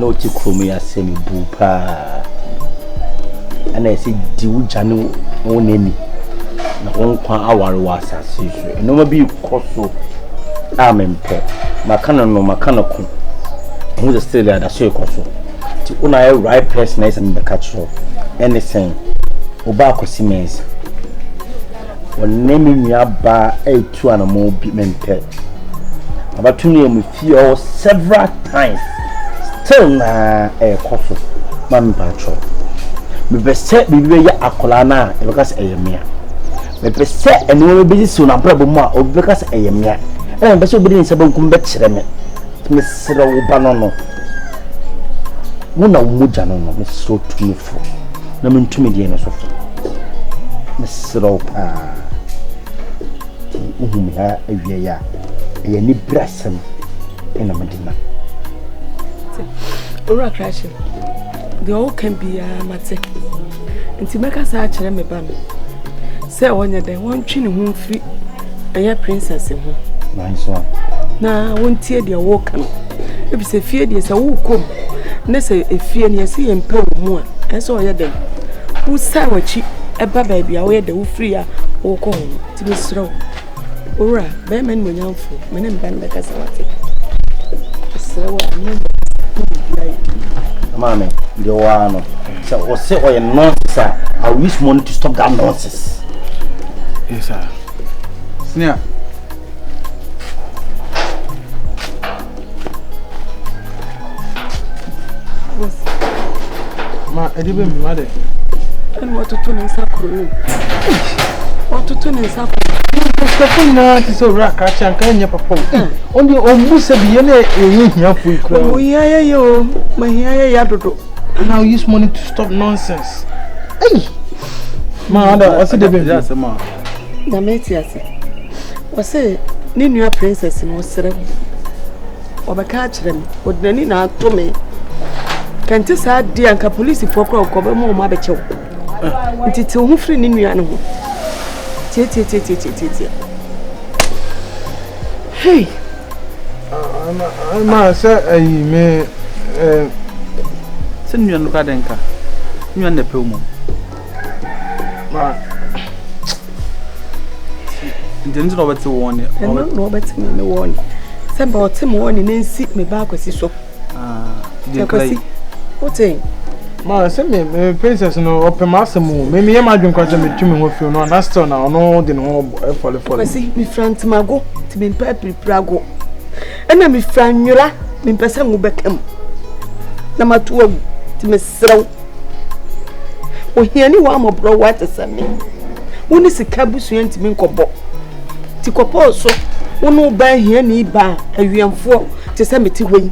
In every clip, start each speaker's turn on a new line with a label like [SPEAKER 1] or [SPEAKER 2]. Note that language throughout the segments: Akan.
[SPEAKER 1] no tikumi asemi bupa ana ese diwu janu oneni na onkwa aware wasa sisu no ma bi koso amempe makana no makana ku who is still there that so koso ti una e right person is and the catch anything oba kosimens onemi nuaba etu anamo bi mente abatuni emu fie several times still na koso man patro me be se bibi ya akola na e because eyemia me be se enu be si na brabo mu a obi because eyemia e be se obi ni se bankum be kire me sira wo ba no muna umuja no me so tumifo na me ntumi die no so fo me sira wo pa uhumi ha awie ya e ni brasem ina medina
[SPEAKER 2] ora KRAKYE the all can be mate nti meka sa kire me ba me say wonya den won twini ho mfi eye princess ho
[SPEAKER 1] nice one
[SPEAKER 2] na won tie de wo kan e bi se fie de se wo kom na se efie ne se yempa mu a enso oye den wo sai wachi e ba ba bia wo ye de wo free a wo ko ho ti be sro ora be men mo nyamfo me ne mba ne kasa wate sro wa ni
[SPEAKER 1] mama the one so o say o ye nonsense I wish money to stop that nonsense.
[SPEAKER 3] Yes sir. Senior. Ma edibe mi ma de.
[SPEAKER 2] En what to turn inside crew. What to turn inside.
[SPEAKER 3] Stephen na ti so ra KRAKYE an kan nya papa. Only ombusa bi ye na eyi hia fu ikra.
[SPEAKER 2] Oh yeah yo, my here ya dodo.
[SPEAKER 3] Now use money to stop nonsense. Hey. Ma ada what's the baby? Yes ma.
[SPEAKER 2] Na meti ase. Wose ni nua princess no sere. Obeka kire me. Odani na ato me. Kante sa dia anka police for kro ko be mo ma be chew. Ntiti ho firi ni nua no ho. Tie. Hey.
[SPEAKER 3] Ma say me
[SPEAKER 4] sen nua no ka denka. Nua na pe mu.
[SPEAKER 3] Ma
[SPEAKER 4] Ndeni no beti woni.
[SPEAKER 2] No beti me woni. Semba o timo woni nensi me ba kwasi so.
[SPEAKER 4] Di kai.
[SPEAKER 2] Oten.
[SPEAKER 3] Ma say me princess no opema asemu. Me ye madwun kwa say me tumi ho fio no na still na ono de no fall.
[SPEAKER 2] Kwasi mi front mago ti me pa prago. Ena mi franwura mi pese ngo bekam. Na matuwa ti me srew. Ohiani wa amobro wa tesame. Woni sika busu enti mi nkobo. Ti kopo so wonu ba hiani ba awiamfo tesame ti hoyi.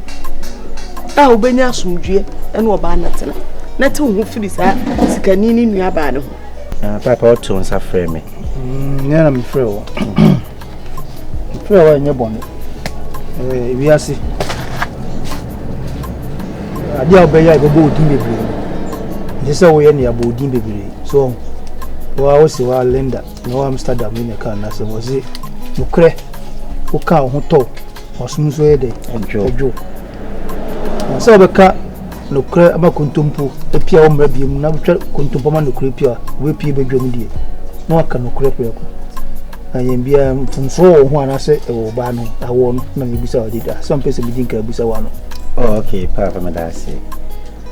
[SPEAKER 2] A obenya asumdue ena oba natena. Na ti ho firi sa sika ni nua ba ne ho.
[SPEAKER 1] Papa o to nsa frɛ me.
[SPEAKER 5] Nyana me frɛ wo. Frɛ wo nye bone. Wiase. Adia obeya ibobo odin bebre. Jesa wo ye ne abo odin bebre. So wo se wa Linda no Amsterdam ni ka na se wo se nukre wo ka ho to osumso ye de ojo. So obeka nukre abakontompo epia wo mra biem na botwa kontompo ma nukre pia we pie bedwam die. No aka nukre pia ko. Ayem bia mfunso ho anase e ba no awo no na ebisa odida. Some person be dinka ebisa wa no.
[SPEAKER 1] Oh, okay, Papa Madasi.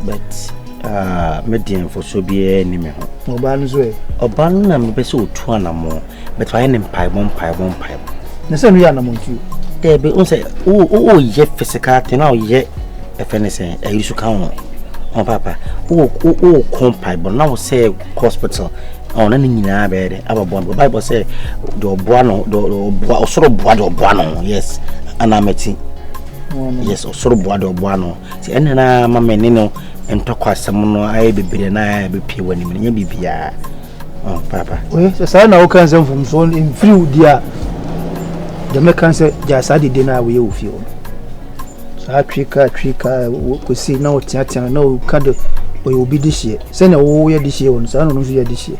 [SPEAKER 1] But medium for so be ni me ho.
[SPEAKER 5] Obanzo
[SPEAKER 1] Oban na me pese otu anamo, but why nem pai bon.
[SPEAKER 5] Na se no ya anamo ntu.
[SPEAKER 1] Be on say o ye physical thing na o ye e fe ne say e yusu kan ho. Oh papa, o kompai bon na o say hospital. Oh na ni nyina be de ababon. Bible say do boano do osoro boa do boano. Yes, anameti. Yes, osoro boa do boano. Si ene na mama ni no entokwa asem no aye bebere na aye be pie wani me nya bibia. Oh papa.
[SPEAKER 5] We say na o kan say from so in free dia. The mekan say ja de na we o fie o. Sa twika ko si na o tiatia na o ka de o obi de hie. Say na wo ye de hie won sa no so ye de hie.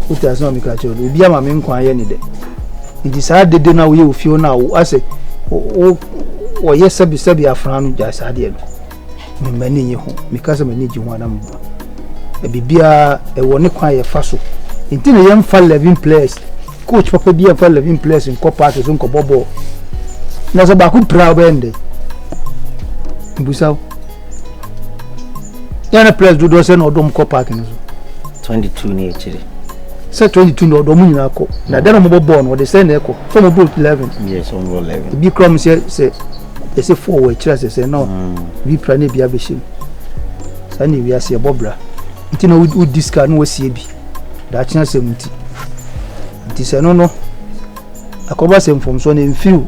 [SPEAKER 5] Uta so mi ka che obi ama me nkwan ye ni de. Ndi sa de na we o fie na o ase o ye sabi afranu ja sa de no. me mani nye ho me ka se mani ji ho anam e bibia e woni kwan ye fa so nti ne yem fa 11 players coach papa bia fa 11 players in copa so nko bobo na so ba ku proud bende mbusaw yana players do se na odom copa ken so
[SPEAKER 1] 22 ne chiri
[SPEAKER 5] say 22 no odom nyina ko na den mo bobo no de say na ko from about 11
[SPEAKER 1] yes on 11
[SPEAKER 5] bi krom say say 4 we chira say no bi pra ne bia be shim sa ni wi ase bobra nti na u discard no wasie bi da china se mti nti se no akoba se mfom so na mfiu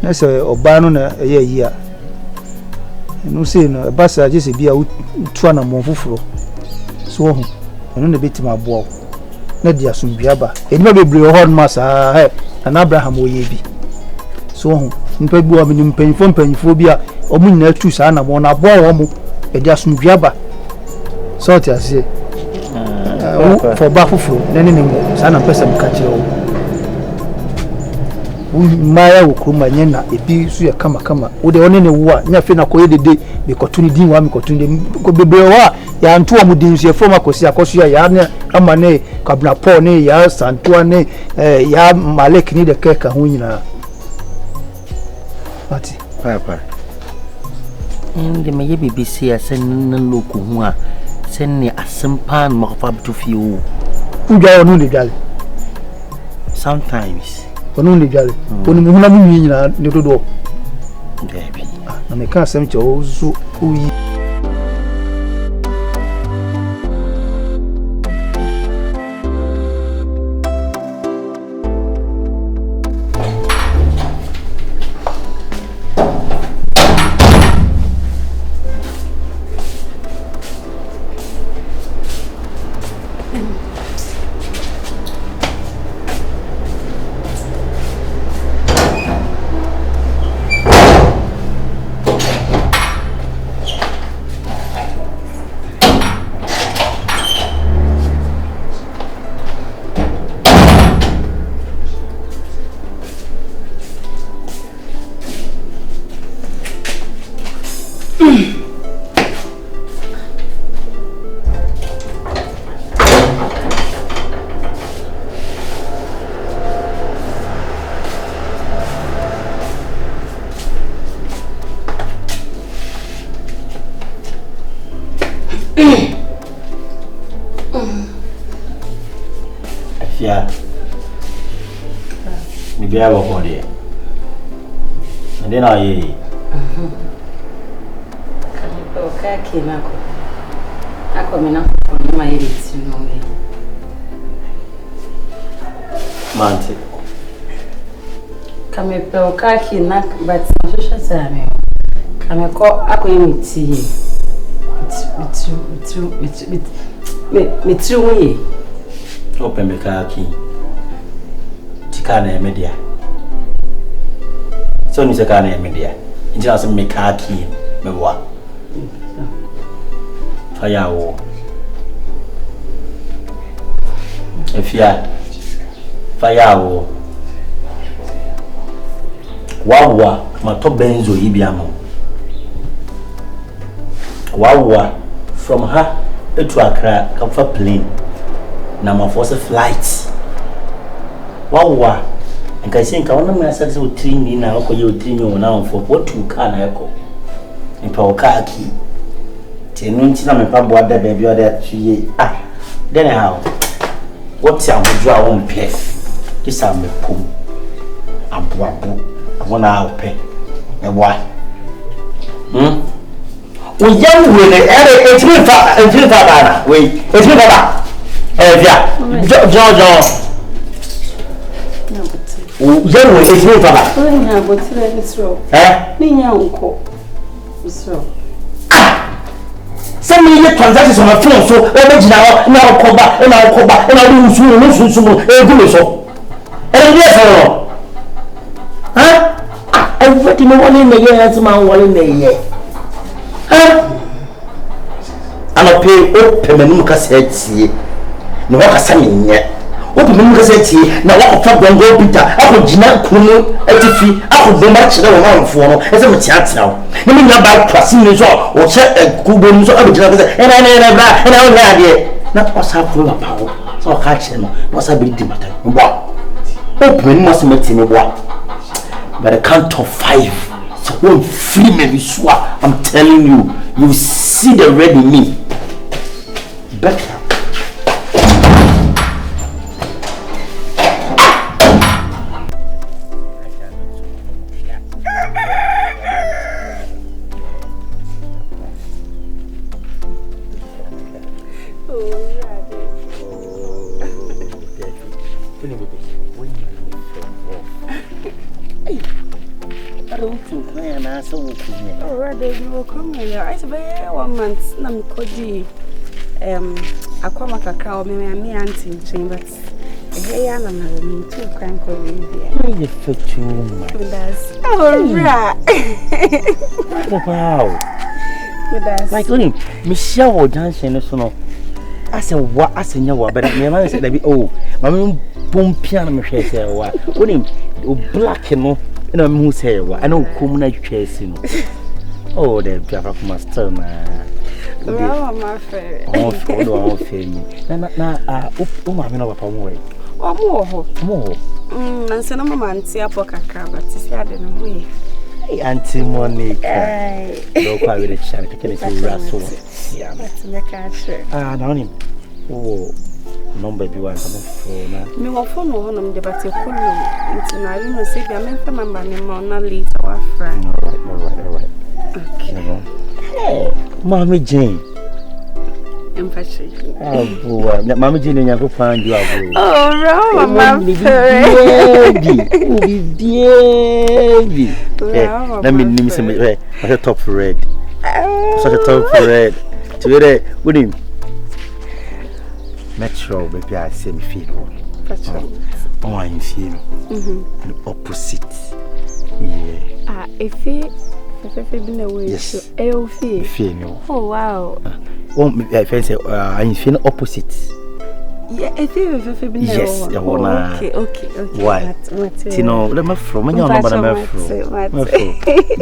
[SPEAKER 5] na se oba no na eye yia no se no ba sa je se bia utua na monfoforo so ho no na betima aboa na dia sumbia ba enima bebre ho ma sa na Abraham oye bi so ho npa bi o me mpanyfo bia o mu nyina tu sa na mo na aboa wo mo e dia sumbia ba so ti ase for ba foforo na ne mo sa na pesa mka kire wo maya wo kroma nye na ebi su ya kama wo de one ne wo a nya fe na koye dede be kotuni din wa me kotuni ko bebre wa ya ntu wa mu din su e forma kosi akoso ya ne ama ne kabna po ne ya santua ne ya malek ni de keka ho nyina ati
[SPEAKER 1] papa inde me ye BBC asen nan loku ho a sen ne asempan mo fa to fiu
[SPEAKER 5] uja onu de gal
[SPEAKER 1] sometimes
[SPEAKER 5] onu de gal onu mu na mu nyina ne dodo
[SPEAKER 1] baby
[SPEAKER 5] na me ka asem che o su uyi
[SPEAKER 1] Afia ni bia wo ko de ndi na ye
[SPEAKER 6] KRAKYE nako ako mina ko ma yiti no me
[SPEAKER 1] mante
[SPEAKER 6] kame pe KRAKYE nak but social same kame ko ako yiti mitru
[SPEAKER 1] open me KRAKYE tikana media so ni se kana media inja se me KRAKYE me wa fayawo efia fayawo wawa mato benzo yibiamo wawa from her to Accra come for plane na ma force flight wawa nka sin ka wona me asa se o trini na akoye o trini o na for what to car na eko npa KRAKYE tenu ntina me pa boa da baby o da tuye then how what am do a won pe this am me pom abuabu wona ope e wa o yam we ne ere etimi fa bana we etimi fa ba via jo o yam we etimi fa ba
[SPEAKER 6] o nya botire ni sro ni nya unko sro
[SPEAKER 1] some ye transactions on my phone so e be jina ho na okoba na do nsu mo e gu so e be so everybody no one in the year as man one in the year ana pay o pemenu ka se tie no ka sa menye open me cassette na wa fa bongo Peter akogina kunu atifi akoboma kire wo manfo no ese me tiatia wo na me nya ba kwasi ni so o che kubo ni so abegina cassette ena bra ena wo nya de na osa ko la pawo so ka kire no osa be di mata mbo open me must me tini bo by the count of 5 so one free me swa I'm telling you you see the red in me better.
[SPEAKER 7] Akoma kakao me auntie nchen but ya na me too kan ko we
[SPEAKER 1] You fit you
[SPEAKER 7] that's alright.
[SPEAKER 1] Wow.
[SPEAKER 7] That's
[SPEAKER 1] Like only Michelle Johnson so no. I said what I said what but me man said that be oh mama pom piano me hwe say what only black no na me hu say what I know kom na twese no. Oh the AFRAKOMA still na.
[SPEAKER 7] Well, my favorite.
[SPEAKER 1] Oh, for me. Na mama no papa mo we. Mo.
[SPEAKER 7] Na se no mama anti apoka kakra but si ade no we.
[SPEAKER 1] Hey Auntie Monica. Do kwa we the channel kele se raso. Yeah.
[SPEAKER 7] Let's make a sure.
[SPEAKER 1] Na onim. Oh. Number bi wan come for na.
[SPEAKER 7] Me wo phone no honom de bate kullu. Nti na ri no se bia me mfa mamba ne mo na later wa fra.
[SPEAKER 1] All right. Okay. Hey, Mommy Jane. Mommy Jane and Yanko find you.
[SPEAKER 7] Oh, baby.
[SPEAKER 1] Let me name some a top red. Such a top red. To with him. Metro, baby, I say me feel. Oh, I feel the opposite. Yeah.
[SPEAKER 7] If it yes. Oh wow.
[SPEAKER 1] I fancy I feel opposite.
[SPEAKER 7] Yeah, if you
[SPEAKER 1] yes,
[SPEAKER 7] okay.
[SPEAKER 1] Why? Tino, let me from when you're not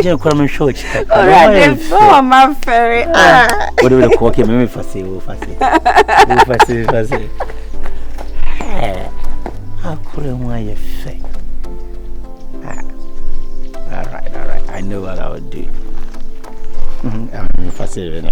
[SPEAKER 1] Jim come and show it.
[SPEAKER 7] Alright, oh my fairy.
[SPEAKER 1] What do we call him? Me fancy. How could I fake? Alright. I know what I would do. I'm fascinated.